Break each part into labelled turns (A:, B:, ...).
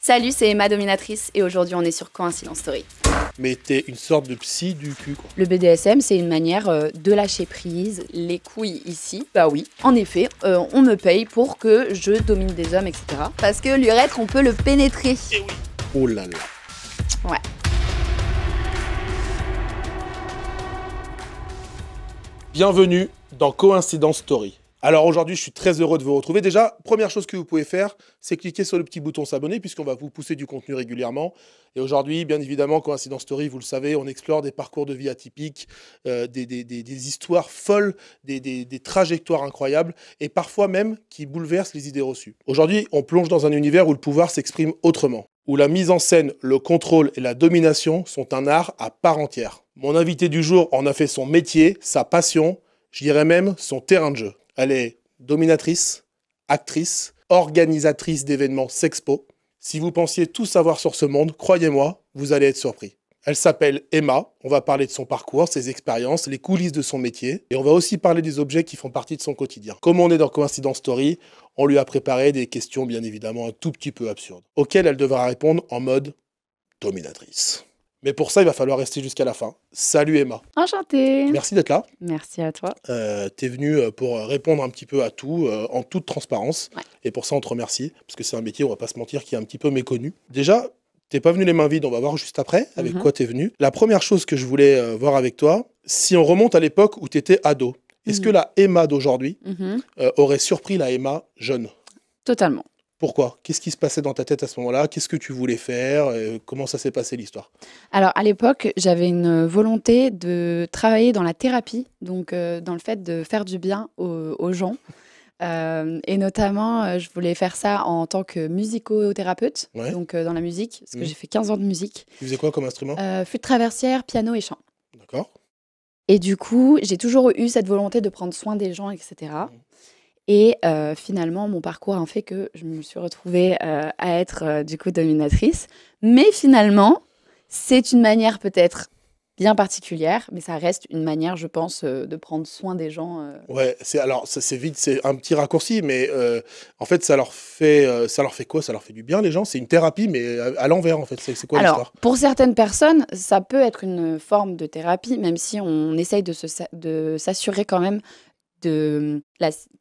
A: Salut, c'est Emma Dominatrice et aujourd'hui on est sur Coïncidence Story.
B: Mais t'es une sorte de psy du cul, quoi.
A: Le BDSM, c'est une manière de lâcher prise, les couilles ici. Bah oui, en effet, on me paye pour que je domine des hommes, etc. Parce que l'urètre, on peut le pénétrer.
B: Eh oui. Oh là là.
A: Ouais.
B: Bienvenue dans Coïncidence Story. Alors aujourd'hui, je suis très heureux de vous retrouver. Déjà, première chose que vous pouvez faire, c'est cliquer sur le petit bouton s'abonner puisqu'on va vous pousser du contenu régulièrement. Et aujourd'hui, bien évidemment, Coïncidence Story, vous le savez, on explore des parcours de vie atypiques, des histoires folles, des trajectoires incroyables et parfois même qui bouleversent les idées reçues. Aujourd'hui, on plonge dans un univers où le pouvoir s'exprime autrement, où la mise en scène, le contrôle et la domination sont un art à part entière. Mon invité du jour en a fait son métier, sa passion, je dirais même son terrain de jeu. Elle est dominatrice, actrice, organisatrice d'événements sexpo. Si vous pensiez tout savoir sur ce monde, croyez-moi, vous allez être surpris. Elle s'appelle Emma, on va parler de son parcours, ses expériences, les coulisses de son métier, et on va aussi parler des objets qui font partie de son quotidien. Comme on est dans Coïncidence Story, on lui a préparé des questions bien évidemment un tout petit peu absurdes, auxquelles elle devra répondre en mode dominatrice. Mais pour ça, il va falloir rester jusqu'à la fin. Salut Emma.
A: Enchantée.
B: Merci d'être là.
A: Merci à toi.
B: T'es venue pour répondre un petit peu à tout, en toute transparence.
A: Ouais.
B: Et pour ça, on te remercie, parce que c'est un métier, on va pas se mentir, qui est un petit peu méconnu. Déjà, t'es pas venu les mains vides, on va voir juste après avec quoi t'es venu. La première chose que je voulais voir avec toi, si on remonte à l'époque où t'étais ado, est-ce que la Emma d'aujourd'hui aurait surpris la Emma jeune?
A: Totalement.
B: Pourquoi? Qu'est-ce qui se passait dans ta tête à ce moment-là? Qu'est-ce que tu voulais faire? Comment ça s'est passé l'histoire?
A: Alors à l'époque, j'avais une volonté de travailler dans la thérapie, donc dans le fait de faire du bien aux gens. Et notamment, je voulais faire ça en tant que musicothérapeute,
B: Ouais.
A: donc dans la musique, parce que j'ai fait 15 ans de musique.
B: Tu faisais quoi comme instrument?
A: Flûte traversière, piano et chant.
B: D'accord.
A: Et du coup, j'ai toujours eu cette volonté de prendre soin des gens, etc. Et finalement, mon parcours a fait que je me suis retrouvée à être du coup dominatrice. Mais finalement, c'est une manière peut-être bien particulière, mais ça reste une manière, je pense, de prendre soin des gens.
B: Ouais, c'est vite, c'est un petit raccourci, mais en fait, ça leur fait quoi? Ça leur fait du bien, les gens? C'est une thérapie, mais à l'envers, en fait. C'est quoi
A: Alors,
B: l'histoire?
A: pour certaines personnes, ça peut être une forme de thérapie, même si on essaye de s'assurer quand même de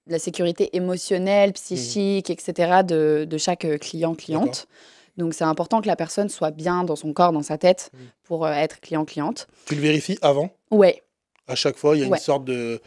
A: la sécurité émotionnelle, psychique, etc. de chaque client-cliente. Donc, c'est important que la personne soit bien dans son corps, dans sa tête, pour être client-cliente.
B: Tu le vérifies avant?
A: Ouais.
B: À chaque fois, il y a
A: Ouais.
B: une sorte de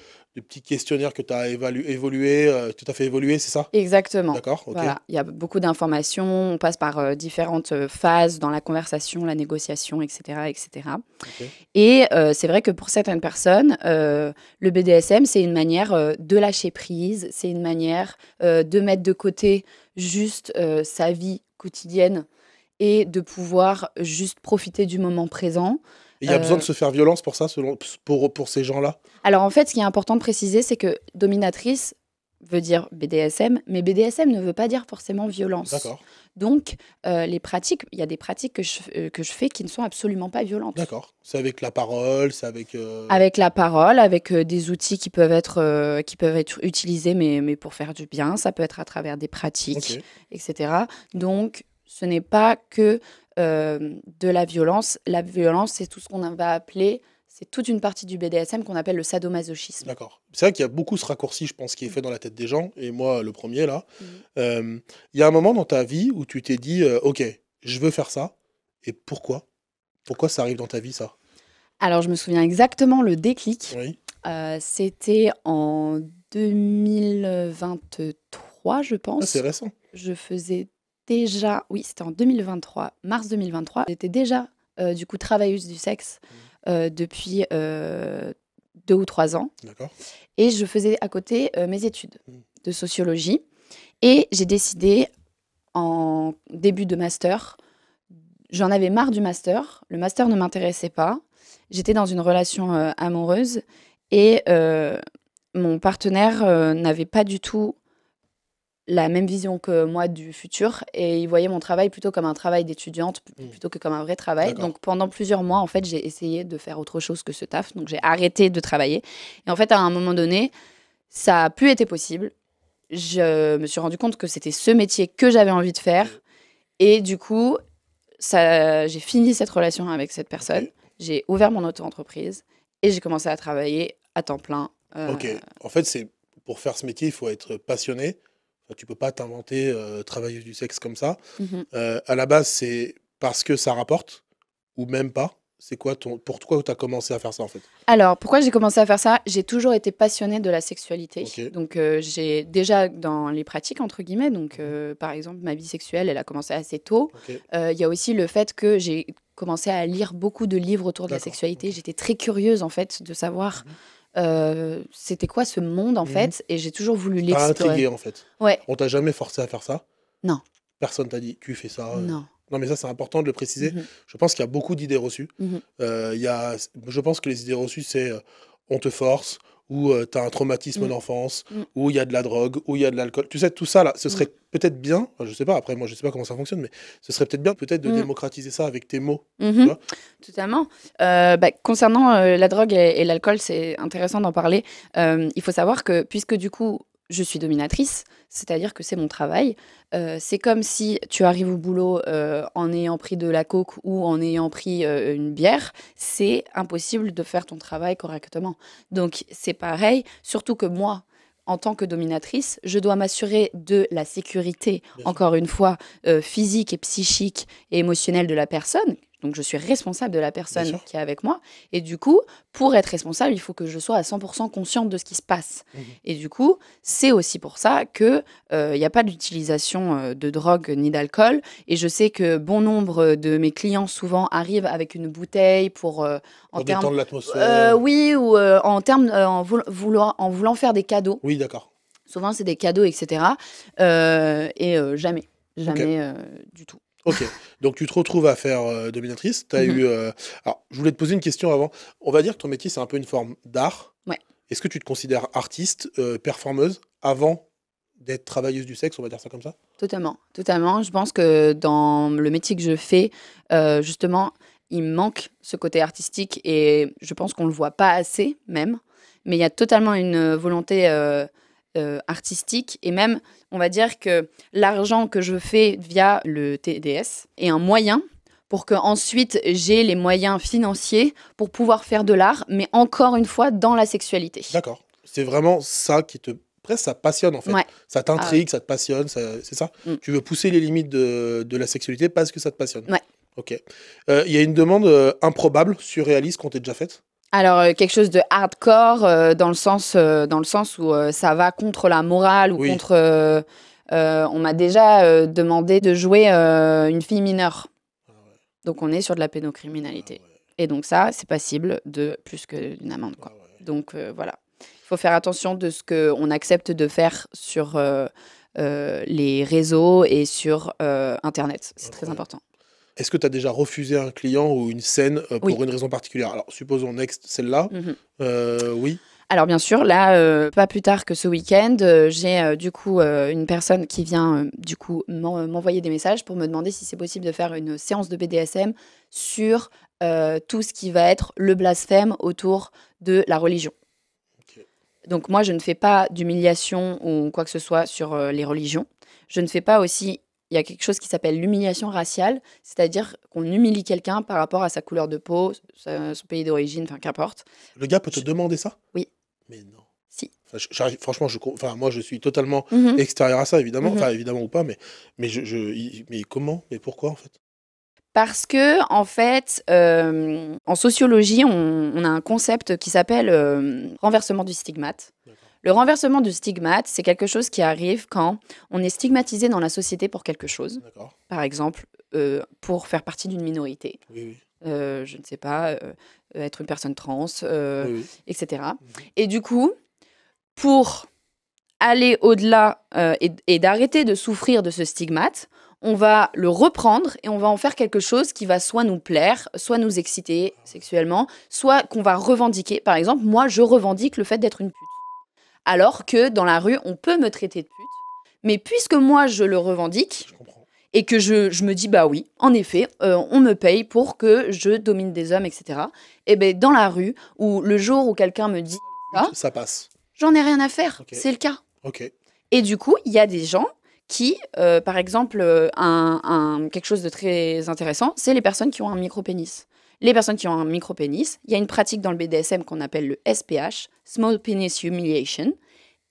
B: petit questionnaire que tu as évolué, que tu as fait évoluer, c'est ça?
A: Exactement.
B: D'accord, ok.
A: Voilà, il y a beaucoup d'informations, on passe par différentes phases dans la conversation, la négociation, etc. etc.
B: Ok.
A: Et c'est vrai que pour certaines personnes, le BDSM, c'est une manière de lâcher prise, c'est une manière de mettre de côté juste sa vie quotidienne et de pouvoir juste profiter du moment présent.
B: Et il y a besoin de se faire violence pour ça, pour ces gens-là?
A: Alors en fait, ce qui est important de préciser, c'est que dominatrice veut dire BDSM, mais BDSM ne veut pas dire forcément violence.
B: D'accord,
A: Donc, les pratiques, il y a des pratiques que je fais qui ne sont absolument pas violentes.
B: d'accord. C'est avec la parole, c'est avec...
A: Avec la parole, avec des outils qui peuvent être utilisés, mais pour faire du bien. Ça peut être à travers des pratiques,
B: Ok.
A: etc. Donc, ce n'est pas que de la violence. La violence, c'est tout ce qu'on va appeler... C'est toute une partie du BDSM qu'on appelle le sadomasochisme.
B: D'accord. C'est vrai qu'il y a beaucoup ce raccourci, je pense, qui est fait dans la tête des gens, et moi, le premier, là. Il y a un moment dans ta vie où tu t'es dit, OK, je veux faire ça, et pourquoi? Pourquoi ça arrive dans ta vie, ça?
A: Alors, je me souviens exactement le déclic.
B: Oui.
A: C'était en 2023, je pense.
B: Ah, c'est récent.
A: Je faisais déjà... Oui, c'était en 2023, mars 2023. J'étais déjà, du coup, travailleuse du sexe depuis 2 ou 3 ans.
B: D'accord.
A: Et je faisais à côté mes études de sociologie. Et j'ai décidé, en début de master, j'en avais marre du master. Le master ne m'intéressait pas. J'étais dans une relation amoureuse et mon partenaire n'avait pas du tout la même vision que moi du futur et il voyait mon travail plutôt comme un travail d'étudiante plutôt que comme un vrai travail.
B: D'accord.
A: Donc pendant plusieurs mois, en fait, j'ai essayé de faire autre chose que ce taf. Donc j'ai arrêté de travailler. Et en fait, à un moment donné, ça a plus été possible. Je me suis rendu compte que c'était ce métier que j'avais envie de faire Et du coup, j'ai fini cette relation avec cette personne.
B: Ok.
A: J'ai ouvert mon auto-entreprise et j'ai commencé à travailler à temps plein.
B: Ok. En fait, pour faire ce métier, il faut être passionné. Enfin, tu peux pas t'inventer travailleuse du sexe comme ça.
A: Mhm.
B: À la base, c'est parce que ça rapporte ou même pas. C'est quoi pourquoi tu as commencé à faire ça en fait?
A: Alors, pourquoi j'ai commencé à faire ça? J'ai toujours été passionnée de la sexualité.
B: Ok.
A: Donc, j'ai déjà dans les pratiques, entre guillemets, donc par exemple, ma vie sexuelle, elle a commencé assez tôt.
B: Ok.
A: Il y a aussi le fait que j'ai commencé à lire beaucoup de livres autour de la
B: D'accord.
A: sexualité.
B: Ok.
A: J'étais très curieuse, en fait, de savoir c'était quoi ce monde, en
B: Mhm.
A: fait, et j'ai toujours voulu
B: T'as
A: l'explorer.
B: intrigué en fait.
A: Ouais,
B: On t'a jamais forcé à faire ça?
A: non,
B: Personne t'a dit tu fais ça.
A: non.
B: Non mais ça c'est important de le préciser.
A: Mhm,
B: Je pense qu'il y a beaucoup d'idées reçues.
A: mhm,
B: Je pense que les idées reçues c'est on te force ou tu as un traumatisme
A: mm,
B: d'enfance
A: mm,
B: ou il y a de la drogue ou il y a de l'alcool. Tu sais tout ça là, ce
A: mm,
B: serait peut-être bien, enfin, je sais pas après moi je sais pas comment ça fonctionne mais ce serait peut-être bien peut-être de
A: mm.
B: démocratiser ça avec tes mots, tu
A: Mhm,
B: vois?
A: totalement. Concernant la drogue et l'alcool, c'est intéressant d'en parler. Il faut savoir que puisque du coup, je suis dominatrice, c'est-à-dire que c'est mon travail, c'est comme si tu arrives au boulot en ayant pris de la coke ou en ayant pris une bière, c'est impossible de faire ton travail correctement. Donc c'est pareil, surtout que moi, en tant que dominatrice, je dois m'assurer de la sécurité,
B: Bien sûr.
A: encore une fois, physique et psychique et émotionnelle de la personne. Donc, je suis responsable de la
B: Bien
A: personne
B: sûr.
A: qui est avec moi. Et du coup, pour être responsable, il faut que je sois à 100% consciente de ce qui se passe.
B: Mhm.
A: Et du coup, c'est aussi pour ça qu'il n'y a pas d'utilisation de drogue ni d'alcool. Et je sais que bon nombre de mes clients, souvent, arrivent avec une bouteille en
B: Pour
A: termes...
B: détendre l'atmosphère.
A: oui, ou en termes... en voulant faire des cadeaux.
B: Oui, d'accord.
A: Souvent, c'est des cadeaux, etc. Jamais.
B: Ok.
A: Jamais du tout.
B: Ok, donc tu te retrouves à faire dominatrice. T'as
A: Mhm.
B: eu. Alors, je voulais te poser une question avant. On va dire que ton métier, c'est un peu une forme d'art.
A: Ouais.
B: Est-ce que tu te considères artiste, performeuse, avant d'être travailleuse du sexe, on va dire ça comme ça?
A: Totalement, totalement. Je pense que dans le métier que je fais, justement, il manque ce côté artistique et je pense qu'on le voit pas assez même. Mais il y a totalement une volonté artistique et même, on va dire que l'argent que je fais via le TDS est un moyen pour que ensuite j'ai les moyens financiers pour pouvoir faire de l'art, mais encore une fois dans la sexualité.
B: D'accord. C'est vraiment ça qui te. Presque, ça passionne en fait.
A: Ouais.
B: Ça t'intrigue, ça te passionne, c'est ça?
A: Mm.
B: Tu veux pousser les limites de la sexualité parce que ça te passionne.
A: Ouais.
B: Ok. Il y a une demande improbable, surréaliste qu'on t'ait déjà faite?
A: Alors, quelque chose de hardcore dans le sens où ça va contre la morale ou
B: Oui.
A: contre... on m'a déjà demandé de jouer une fille mineure.
B: Ah ouais,
A: Donc, on est sur de la
B: ah
A: pédocriminalité.
B: ouais,
A: Et donc ça, c'est passible de plus d'une amende,
B: ah
A: quoi.
B: ouais.
A: Donc, voilà. Il faut faire attention de ce qu'on accepte de faire sur les réseaux et sur Internet. C'est très
B: Incroyable.
A: important.
B: Est-ce que tu as déjà refusé un client ou une scène pour
A: Oui.
B: une raison particulière? Alors, supposons next, celle-là.
A: Mhm.
B: Oui.
A: Alors bien sûr, là, pas plus tard que ce week-end, j'ai du coup une personne qui vient du coup m'envoyer des messages pour me demander si c'est possible de faire une séance de BDSM sur tout ce qui va être le blasphème autour de la religion.
B: Ok.
A: Donc moi, je ne fais pas d'humiliation ou quoi que ce soit sur les religions. Je ne fais pas aussi... Il y a quelque chose qui s'appelle l'humiliation raciale, c'est-à-dire qu'on humilie quelqu'un par rapport à sa couleur de peau, son pays d'origine, enfin qu'importe.
B: Le gars peut te demander ça?
A: Oui.
B: Mais non.
A: Si.
B: Enfin, franchement, moi, je suis totalement
A: Mhm.
B: extérieur à ça, évidemment.
A: Mhm.
B: Enfin, évidemment ou pas, mais mais comment? Mais pourquoi, en fait?
A: Parce que, en fait, en sociologie, on a un concept qui s'appelle renversement du stigmate.
B: D'accord.
A: Le renversement du stigmate, c'est quelque chose qui arrive quand on est stigmatisé dans la société pour quelque chose.
B: D'accord.
A: Par exemple, pour faire partie d'une minorité.
B: Oui, oui.
A: Je ne sais pas, être une personne trans,
B: Oui, oui.
A: etc.
B: Mhm.
A: Et du coup, pour aller au-delà et d'arrêter de souffrir de ce stigmate, on va le reprendre et on va en faire quelque chose qui va soit nous plaire, soit nous exciter sexuellement, soit qu'on va revendiquer. Par exemple, moi, je revendique le fait d'être une pute. Alors que dans la rue, on peut me traiter de pute. Mais puisque moi, je le revendique
B: Je comprends.
A: et que je me dis, bah oui, en effet, on me paye pour que je domine des hommes, etc. Et bien, dans la rue, ou le jour où quelqu'un me dit ça,
B: Ça passe.
A: j'en ai rien à faire.
B: Ok.
A: C'est le cas.
B: Ok.
A: Et du coup, il y a des gens qui, par exemple, quelque chose de très intéressant, c'est les personnes qui ont un micro-pénis. Les personnes qui ont un micro-pénis, il y a une pratique dans le BDSM qu'on appelle le SPH, Small Penis Humiliation,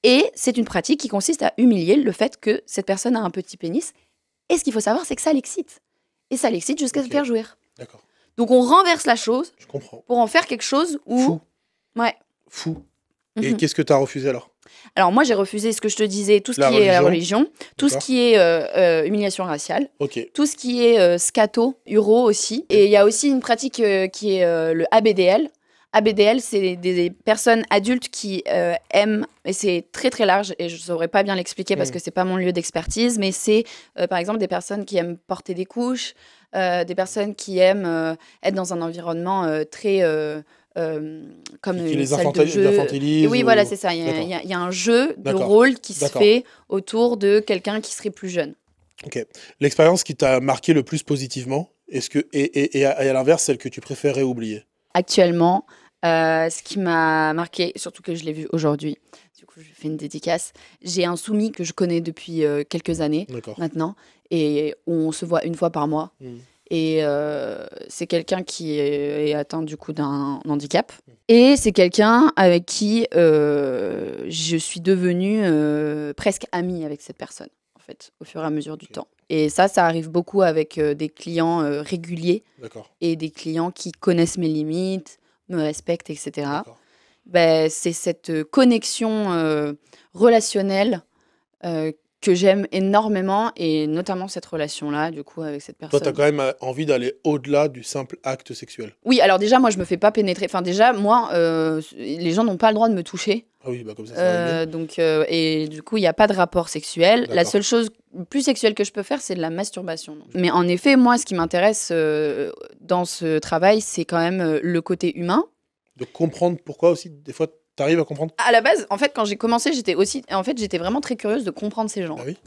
A: et c'est une pratique qui consiste à humilier le fait que cette personne a un petit pénis. Et ce qu'il faut savoir, c'est que ça l'excite. Et ça l'excite jusqu'à se faire jouir.
B: D'accord.
A: Donc on renverse la chose
B: Je comprends.
A: pour en faire quelque chose où...
B: Fou.
A: Ouais.
B: Fou. Et qu'est-ce que tu as refusé alors?
A: Alors moi, j'ai refusé ce que je te disais, tout ce
B: La
A: qui est
B: religion.
A: religion, tout ce qui est humiliation raciale,
B: Ok.
A: tout ce qui est scato, uro aussi. Et il y a aussi une pratique qui est le ABDL. ABDL, c'est des personnes adultes qui aiment, et c'est très très large, et je ne saurais pas bien l'expliquer parce que c'est pas mon lieu d'expertise, mais c'est par exemple des personnes qui aiment porter des couches, des personnes qui aiment être dans un environnement très... comme
B: Qui
A: une
B: les
A: salle de jeu.
B: infantilise.
A: Oui, voilà, c'est ça. Il y a un jeu de rôle qui se fait autour de quelqu'un qui serait plus jeune.
B: Ok. L'expérience qui t'a marqué le plus positivement, et à l'inverse, celle que tu préférais oublier?
A: Actuellement, ce qui m'a marqué, surtout que je l'ai vu aujourd'hui, du coup je fais une dédicace, j'ai un soumis que je connais depuis quelques années maintenant, et on se voit une fois par mois. Et c'est quelqu'un qui est atteint du coup d'un handicap. Et c'est quelqu'un avec qui je suis devenue presque amie avec cette personne, en fait, au fur et à mesure du temps. Et ça arrive beaucoup avec des clients réguliers et des clients qui connaissent mes limites, me respectent, etc. Ben, c'est cette connexion relationnelle que j'aime énormément, et notamment cette relation-là, du coup, avec cette personne.
B: Toi, tu as quand même envie d'aller au-delà du simple acte sexuel.
A: Oui, alors déjà, moi, je me fais pas pénétrer. Enfin, déjà, moi, les gens n'ont pas le droit de me toucher.
B: Ah oui, bah comme ça va
A: donc, et du coup, il n'y a pas de rapport sexuel. La seule chose plus sexuelle que je peux faire, c'est de la masturbation. Mais en effet, moi, ce qui m'intéresse dans ce travail, c'est quand même le côté humain.
B: De comprendre pourquoi aussi, des fois, tu arrives à comprendre?
A: À la base, en fait, quand j'ai commencé, j'étais vraiment très curieuse de comprendre ces gens.
B: Ah oui.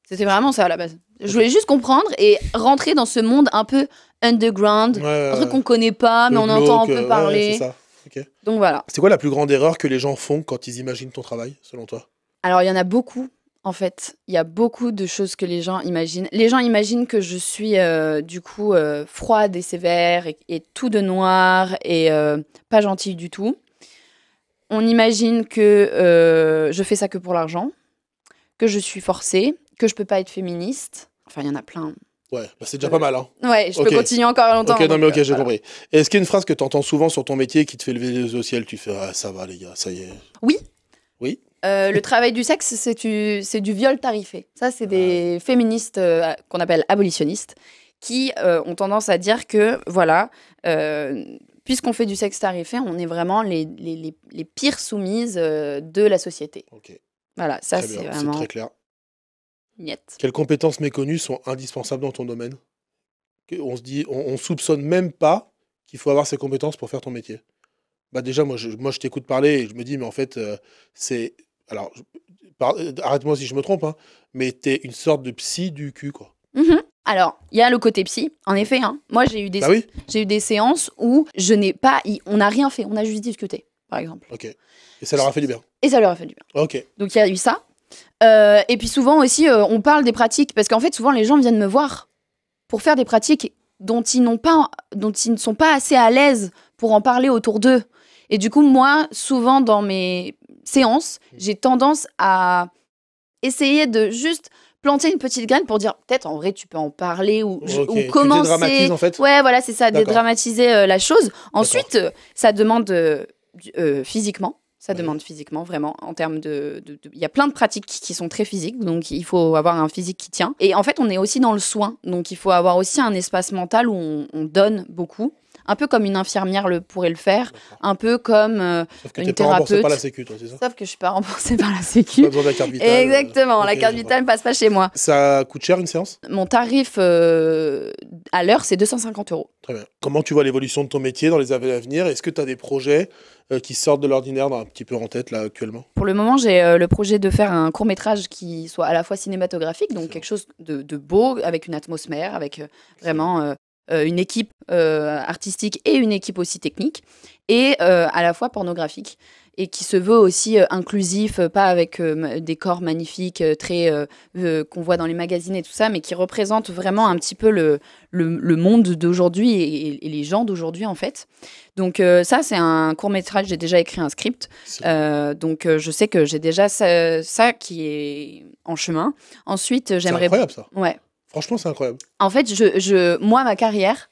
A: C'était vraiment ça à la base. Je voulais juste comprendre et rentrer dans ce monde un peu underground, un truc qu'on connaît pas, mais on entend un peu parler.
B: C'est ça. Okay.
A: Donc voilà.
B: C'est quoi la plus grande erreur que les gens font quand ils imaginent ton travail, selon toi?
A: Alors, il y en a beaucoup, en fait. Il y a beaucoup de choses que les gens imaginent. Les gens imaginent que je suis, du coup, froide et sévère et tout de noir et pas gentille du tout. On imagine que je fais ça que pour l'argent, que je suis forcée, que je peux pas être féministe. Enfin, il y en a plein.
B: Ouais, bah c'est déjà pas mal. Hein.
A: Ouais, je peux continuer encore longtemps.
B: Ok, non mais ok, j'ai compris. Et est-ce qu'il y a une phrase que tu entends souvent sur ton métier qui te fait lever les yeux au ciel? Tu fais ah, ça va les gars, ça y est.
A: Oui.
B: Oui.
A: Le travail du sexe, c'est du viol tarifé. Ça, c'est des féministes qu'on appelle abolitionnistes qui ont tendance à dire que, voilà, puisqu'on fait du sexe tarifé, on est vraiment les pires soumises de la société.
B: Ok.
A: Voilà, ça c'est vraiment...
B: C'est très clair.
A: Niet.
B: Quelles compétences méconnues sont indispensables dans ton domaine? On se dit, on soupçonne même pas qu'il faut avoir ces compétences pour faire ton métier. Bah déjà, moi, je t'écoute parler et je me dis, mais en fait, c'est... Alors, arrête-moi si je me trompe, hein, mais t'es une sorte de psy du cul, quoi.
A: Alors, il y a le côté psy, en effet. Hein. Moi, j'ai eu des séances où on n'a rien fait, on a juste discuté, par exemple.
B: Ok. Et ça leur a fait du bien.
A: Et ça leur a fait du bien.
B: Ok.
A: Donc, il y a eu ça. Et puis souvent aussi, on parle des pratiques, parce qu'en fait, souvent, les gens viennent me voir pour faire des pratiques dont ils ne sont pas assez à l'aise pour en parler autour d'eux. Et du coup, moi, souvent, dans mes séances, j'ai tendance à essayer de juste planter une petite graine pour dire, peut-être, en vrai, tu peux en parler ou commencer... Tu
B: dédramatises, en fait.
A: Ouais, voilà, c'est ça, dédramatiser la chose. Ensuite, ça demande physiquement. Ça demande physiquement, vraiment, en termes de... Il y a plein de pratiques qui sont très physiques, donc il faut avoir un physique qui tient. Et en fait, on est aussi dans le soin, donc il faut avoir aussi un espace mental où on donne beaucoup. Un peu comme une infirmière pourrait le faire, un peu comme
B: Sauf que
A: une
B: t'es pas remboursé
A: thérapeute.
B: par la Sécu, toi, c'est ça?
A: Sauf que je suis pas remboursée par la Sécu.
B: Pas besoin de la carte vitale.
A: Exactement, la carte vitale ne passe pas chez moi.
B: Ça coûte cher une séance?
A: Mon tarif à l'heure, c'est 250 €.
B: Très bien. Comment tu vois l'évolution de ton métier dans les années à venir? Est-ce que tu as des projets qui sortent de l'ordinaire un petit peu en tête là actuellement?
A: Pour le moment, j'ai le projet de faire un court-métrage qui soit à la fois cinématographique, donc quelque chose de beau, avec une atmosphère, avec vraiment une équipe artistique et une équipe aussi technique, et à la fois pornographique, et qui se veut aussi inclusif, pas avec des corps magnifiques qu'on voit dans les magazines et tout ça, mais qui représente vraiment un petit peu le monde d'aujourd'hui et les gens d'aujourd'hui en fait. Donc ça, c'est un court-métrage, j'ai déjà écrit un script, donc je sais que j'ai déjà ça qui est en chemin. Ensuite, j'aimerais...
B: C'est incroyable ça.
A: Ouais.
B: Franchement, c'est incroyable.
A: En fait, moi, ma carrière,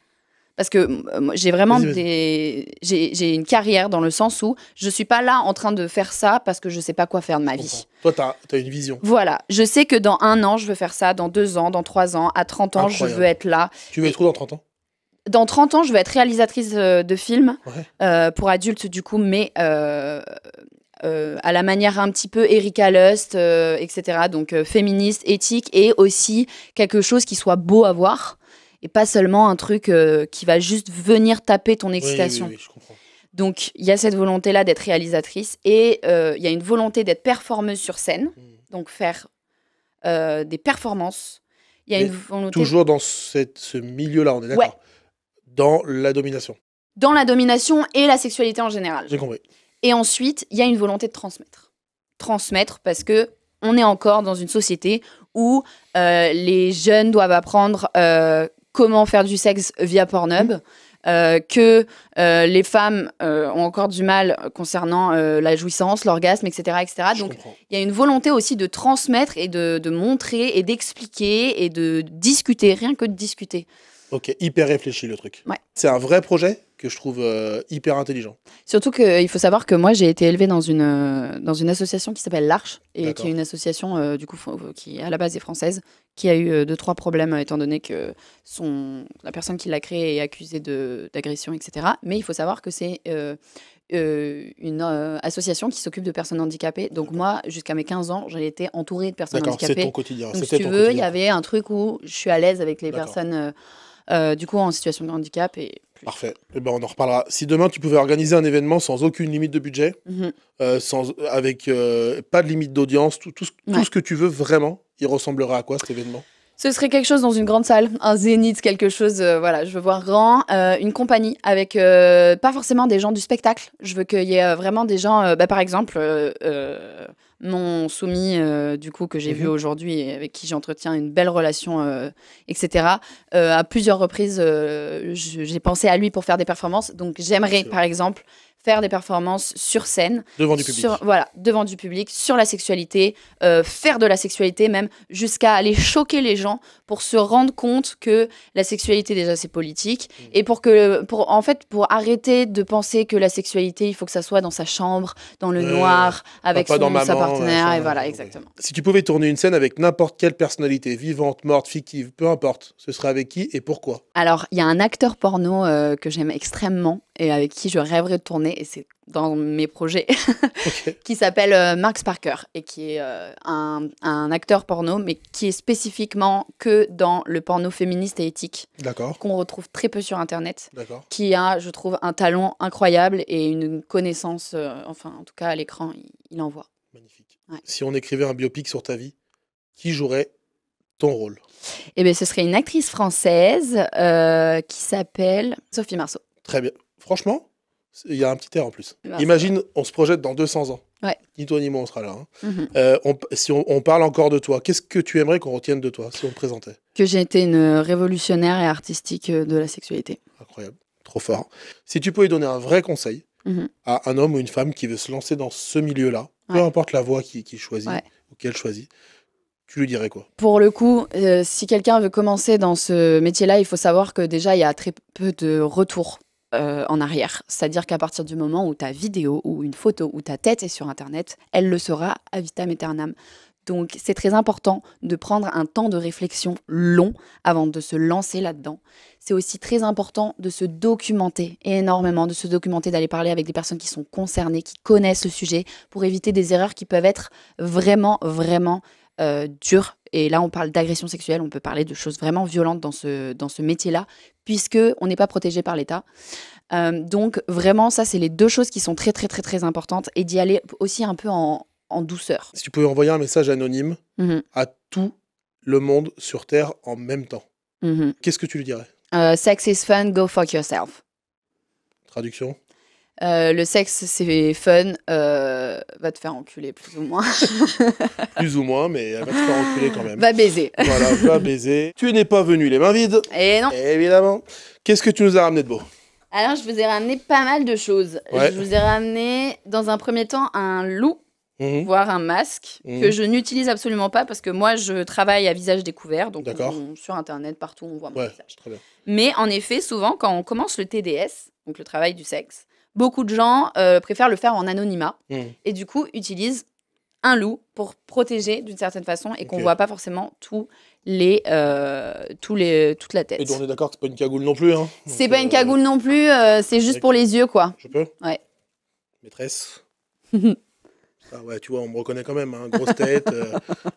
A: parce que j'ai vraiment j'ai une carrière dans le sens où je suis pas là en train de faire ça parce que je sais pas quoi faire de ma vie.
B: Toi, t'as une vision.
A: Voilà, je sais que dans 1 an, je veux faire ça, dans 2 ans, dans 3 ans, à 30 ans,
B: Incroyable.
A: je veux être là.
B: Tu veux être où dans 30 ans?
A: Dans 30 ans, je veux être réalisatrice de films pour adultes du coup, mais à la manière un petit peu Erika Lust, etc. Donc féministe, éthique, et aussi quelque chose qui soit beau à voir. Et pas seulement un truc qui va juste venir taper ton excitation.
B: Oui, je comprends.
A: Donc, il y a cette volonté-là d'être réalisatrice, et il y a une volonté d'être performeuse sur scène, donc faire des performances. Il y a une volonté...
B: Toujours dans ce milieu-là, on est d'accord? Dans la domination.
A: Dans la domination et la sexualité en général.
B: J'ai compris.
A: Et ensuite, il y a une volonté de transmettre. Transmettre parce que on est encore dans une société où les jeunes doivent apprendre comment faire du sexe via Pornhub, que les femmes ont encore du mal concernant la jouissance, l'orgasme, etc. etc. Donc, il y a une volonté aussi de transmettre et de montrer et d'expliquer et de discuter, rien que de discuter.
B: Ok, hyper réfléchi le truc.
A: Ouais.
B: C'est un vrai projet que je trouve hyper intelligent.
A: Surtout qu'il faut savoir que moi, j'ai été élevée dans une association qui s'appelle l'Arche, et qui est une association du coup, qui à la base est française, qui a eu 2-3 problèmes étant donné que la personne qui l'a créée est accusée d'agression, etc. Mais il faut savoir que c'est une association qui s'occupe de personnes handicapées. Donc moi, jusqu'à mes 15 ans, j'ai été entourée de personnes handicapées.
B: C'est ton quotidien.
A: Donc si tu veux, il y avait un truc où je suis à l'aise avec les personnes du coup en situation de handicap.
B: Parfait. Eh ben, on en reparlera. Si demain tu pouvais organiser un événement sans aucune limite de budget, avec pas de limite d'audience, tout ce que tu veux vraiment, il ressemblerait à quoi cet événement?
A: Ce serait quelque chose dans une grande salle, un zénith, quelque chose, voilà, je veux voir grand, une compagnie avec pas forcément des gens du spectacle. Je veux qu'il y ait vraiment des gens, par exemple, mon soumis, du coup, que j'ai vu aujourd'hui et avec qui j'entretiens une belle relation, etc. À plusieurs reprises, j'ai pensé à lui pour faire des performances. Donc, j'aimerais, par exemple, faire des performances sur scène.
B: Devant du public.
A: Devant du public, sur la sexualité, faire de la sexualité même, jusqu'à aller choquer les gens pour se rendre compte que la sexualité, déjà, c'est politique. Et pour arrêter de penser que la sexualité, il faut que ça soit dans sa chambre, dans le noir, avec sa partenaire, et voilà, exactement.
B: Si tu pouvais tourner une scène avec n'importe quelle personnalité, vivante, morte, fictive, peu importe, ce serait avec qui et pourquoi? Alors,
A: il y a un acteur porno que j'aime extrêmement et avec qui je rêverais de tourner, et c'est dans mes projets, qui s'appelle Mark Parker, et qui est un acteur porno, mais qui est spécifiquement que dans le porno féministe et éthique, qu'on retrouve très peu sur Internet, qui a, je trouve, un talent incroyable et une connaissance, enfin, en tout cas, à l'écran, il envoie.
B: Magnifique. Ouais. Si on écrivait un biopic sur ta vie, qui jouerait ton rôle?
A: Eh bien, ce serait une actrice française qui s'appelle Sophie Marceau.
B: Très bien. Franchement, il y a un petit air en plus. Imagine, on se projette dans 200 ans.
A: Ouais.
B: Ni toi ni moi, on sera là. Si on parle encore de toi, qu'est-ce que tu aimerais qu'on retienne de toi, si on te présentait? Que j'ai été une révolutionnaire et artistique de la sexualité. Incroyable. Trop fort. Si tu pouvais donner un vrai conseil à un homme ou une femme qui veut se lancer dans ce milieu-là, peu importe la voie qu'il choisit ou qu'elle choisit, tu lui dirais quoi? Pour le coup, si quelqu'un veut commencer dans ce métier-là, il faut savoir que déjà, il y a très peu de retours en arrière. C'est-à-dire qu'à partir du moment où ta vidéo ou une photo ou ta tête est sur Internet, elle le sera à vitam aeternam. Donc, c'est très important de prendre un temps de réflexion long avant de se lancer là-dedans. C'est aussi très important de se documenter énormément, de se documenter, d'aller parler avec des personnes qui sont concernées, qui connaissent le sujet, pour éviter des erreurs qui peuvent être vraiment, vraiment dures. Et là, on parle d'agression sexuelle, on peut parler de choses vraiment violentes dans ce métier-là, puisqu'on n'est pas protégé par l'État. Donc, vraiment, ça, c'est les deux choses qui sont très, très, très, très importantes, et d'y aller aussi un peu en douceur. Si tu pouvais envoyer un message anonyme à tout le monde sur Terre en même temps, qu'est-ce que tu lui dirais?
A: Sex is fun, go fuck yourself.
B: Traduction.
A: Le sexe, c'est fun, va te faire enculer, plus ou moins.
B: Plus ou moins, mais elle va te faire enculer quand même.
A: Va baiser.
B: Voilà, va baiser. Tu n'es pas venu les mains vides.
A: Et non.
B: Évidemment. Qu'est-ce que tu nous as ramené de beau?
A: Alors, je vous ai ramené pas mal de choses.
B: Ouais.
A: Je vous ai ramené, dans un premier temps, un loup, voire un masque,
B: Mhm.
A: que je n'utilise absolument pas parce que moi, je travaille à visage découvert, donc
B: D'accord.
A: sur Internet, partout, on voit mon
B: Ouais,
A: visage.
B: très bien.
A: Mais en effet, souvent, quand on commence le TDS, donc le travail du sexe, beaucoup de gens préfèrent le faire en anonymat
B: Mhm.
A: et du coup utilisent un loup pour protéger d'une certaine façon et qu'on
B: Ok.
A: voit pas forcément toute la tête.
B: Et donc, on est d'accord que c'est pas une cagoule non plus. Hein.
A: C'est
B: Donc,
A: pas une cagoule non plus, c'est juste
B: avec-
A: pour les yeux, quoi.
B: Je peux?
A: Ouais.
B: Maîtresse. Ah ouais, tu vois, on me reconnaît quand même, hein, grosse tête.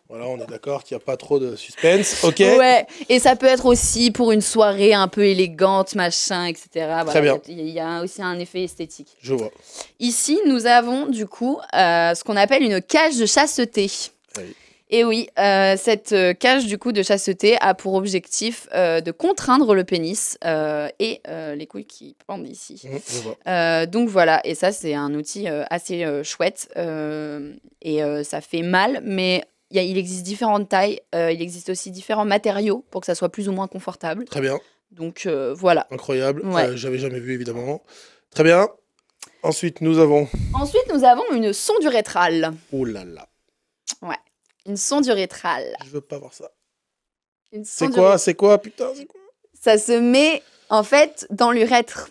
B: Voilà, on est d'accord qu'il n'y a pas trop de suspense. Ok.
A: Ouais, et ça peut être aussi pour une soirée un peu élégante, machin, etc. Voilà,
B: Très bien.
A: Il y a aussi un effet esthétique.
B: Je vois.
A: Ici, nous avons du coup ce qu'on appelle une cage de chasteté.
B: Oui.
A: Et oui, cette cage du coup de chasteté a pour objectif de contraindre le pénis et les couilles qui pendent ici.
B: Je vois.
A: Donc voilà, et ça c'est un outil assez chouette et ça fait mal, mais il existe différentes tailles, il existe aussi différents matériaux pour que ça soit plus ou moins confortable.
B: Très bien.
A: Donc voilà.
B: Incroyable.
A: Ouais.
B: J'avais jamais vu, évidemment. Très bien. Ensuite, nous avons...
A: Ensuite, nous avons une sonde urétrale.
B: Oh là là.
A: Une sonde urétrale.
B: Je veux pas voir ça.
A: Une
B: C'est
A: sonde
B: quoi? C'est quoi? Putain, c'est quoi?
A: Ça se met en fait dans l'urètre.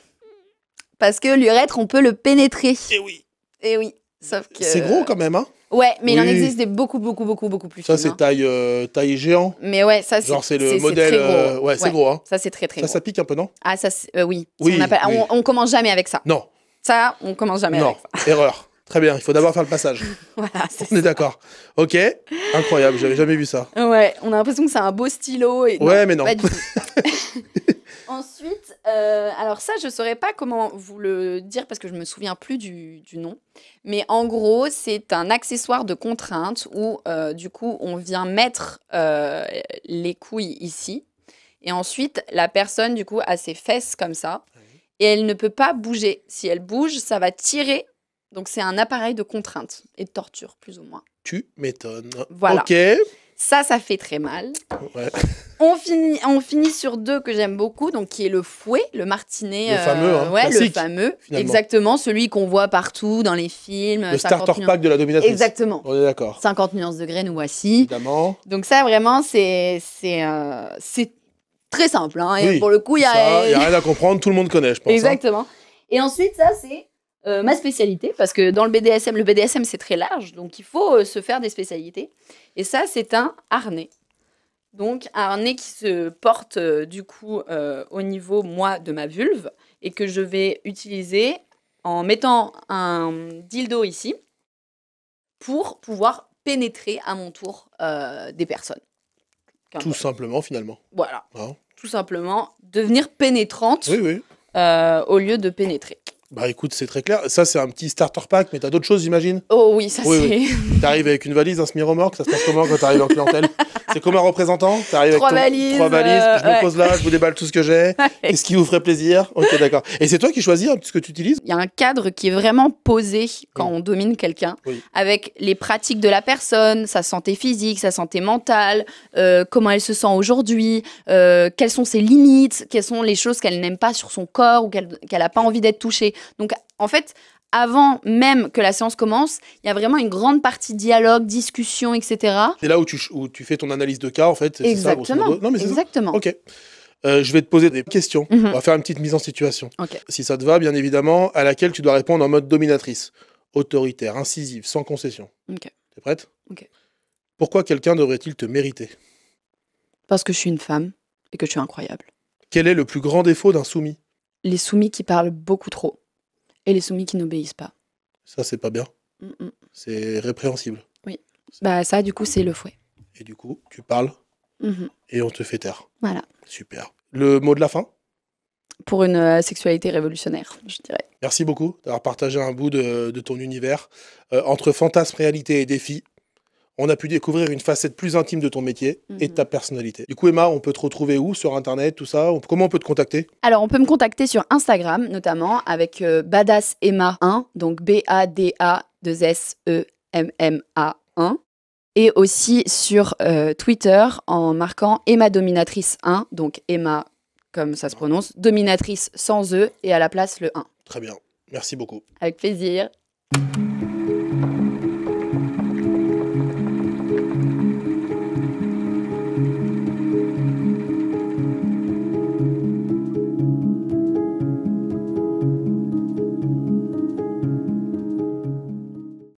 A: Parce que l'urètre, on peut le pénétrer.
B: Eh oui.
A: Et oui. Sauf que.
B: C'est gros quand même, hein?
A: Ouais, mais il en
B: Oui.
A: existe des beaucoup plus
B: Ça,
A: fines,
B: c'est
A: hein.
B: taille géant.
A: Mais ouais, ça c'est.
B: Genre, c'est le modèle.
A: très gros.
B: Ouais, c'est gros, hein.
A: Ça c'est très
B: Ça,
A: gros.
B: ça pique un peu, non?
A: Ah, ça oui.
B: Oui,
A: On, appelle-
B: oui.
A: on commence jamais avec ça.
B: Non.
A: Ça, on commence jamais
B: Non.
A: avec ça.
B: Erreur. Très bien. Il faut d'abord faire le passage.
A: Voilà, c'est
B: On est
A: ça.
B: d'accord. Ok. Incroyable. J'avais jamais vu ça.
A: Ouais, on a l'impression que c'est un beau stylo. Et...
B: Ouais, mais non.
A: Pas du tout. Ensuite, alors ça, je saurais pas comment vous le dire parce que je me souviens plus du nom. Mais en gros, c'est un accessoire de contrainte où du coup, on vient mettre les couilles ici. Et ensuite, la personne, du coup, a ses fesses comme ça. Et elle ne peut pas bouger. Si elle bouge, ça va tirer. Donc, c'est un appareil de contrainte et de torture, plus ou moins.
B: Tu m'étonnes.
A: Voilà.
B: Ok.
A: Ça fait très mal.
B: Ouais.
A: On finit sur deux que j'aime beaucoup, donc qui est le fouet, le martinet.
B: Le fameux, hein,
A: ouais, le
B: classique,
A: fameux.
B: finalement.
A: Exactement, celui qu'on voit partout dans les films.
B: Le
A: 50
B: starter
A: nuances.
B: pack de la dominatrice.
A: Exactement.
B: On est d'accord.
A: 50 nuances de grès, nous voici.
B: Évidemment.
A: Donc ça, vraiment, c'est très simple. Hein, et
B: Oui,
A: pour le coup, il y a...
B: Il n'y a rien à comprendre. Tout le monde connaît, je pense. Hein.
A: Exactement. Et ensuite, ça, c'est ma spécialité, parce que dans le BDSM, c'est très large, donc il faut se faire des spécialités. Et ça, c'est un harnais. Donc, un harnais qui se porte, du coup, au niveau, moi, de ma vulve, et que je vais utiliser en mettant un dildo ici, pour pouvoir pénétrer à mon tour des personnes.
B: Tout simplement, finalement.
A: Voilà.
B: Hein.
A: Tout simplement, devenir pénétrante
B: Oui, oui.
A: au lieu de pénétrer.
B: Bah écoute, c'est très clair. Ça, c'est un petit starter pack, mais t'as d'autres choses, j'imagine?
A: Oh oui, ça
B: Oui,
A: c'est...
B: T'arrives avec une valise, un semi-remorque, ça se passe comment quand t'arrives en clientèle? C'est comme un représentant? T'arrives avec
A: Trois valises,
B: trois valises, je me
A: ouais.
B: pose là, je vous déballe tout ce que j'ai. Qu'est-ce qui vous ferait plaisir? Ok, d'accord. Et c'est toi qui choisis ce que tu utilises?
A: Il y a un cadre qui est vraiment posé quand on domine quelqu'un,
B: Oui.
A: avec les pratiques de la personne, sa santé physique, sa santé mentale, comment elle se sent aujourd'hui, quelles sont ses limites, quelles sont les choses qu'elle n'aime pas sur son corps ou qu'elle n'a pas envie d'être touchée. Donc, en fait, avant même que la séance commence, il y a vraiment une grande partie dialogue, discussion, etc.
B: C'est là où tu fais ton analyse de cas, en fait. C'est ça, grosso
A: Exactement.
B: modo. Non, mais c'est ça.
A: Exactement.
B: Ok. Je vais te poser des questions.
A: Mhm.
B: On va faire une petite mise en situation.
A: Ok.
B: Si ça te va, bien évidemment, à laquelle tu dois répondre en mode dominatrice, autoritaire, incisive, sans concession.
A: Ok.
B: T'es prête?
A: Ok.
B: Pourquoi quelqu'un devrait-il te mériter?
A: Parce que je suis une femme et que je suis incroyable.
B: Quel est le plus grand défaut d'un soumis?
A: Les soumis qui parlent beaucoup trop et les soumis qui n'obéissent pas.
B: Ça, c'est pas bien.
A: Mm, mm.
B: C'est répréhensible.
A: Bah ça, du coup, c'est le fouet.
B: Et du coup, tu parles
A: Mhm.
B: et on te fait taire.
A: Voilà.
B: Super. Le mot de la fin?
A: Pour une sexualité révolutionnaire, je dirais.
B: Merci beaucoup d'avoir partagé un bout de ton univers. Entre fantasme, réalité et défi, on a pu découvrir une facette plus intime de ton métier et de ta personnalité. Du coup, Emma, on peut te retrouver où? Sur Internet, tout ça? Comment on peut te contacter?
A: Alors, on peut me contacter sur Instagram, notamment, avec Badass Emma 1, donc BADA2SEMMA 1. Et aussi sur Twitter, en marquant Emma Dominatrice 1, donc Emma, comme ça se prononce, Dominatrice sans E, et à la place le 1.
B: Très bien. Merci beaucoup.
A: Avec plaisir.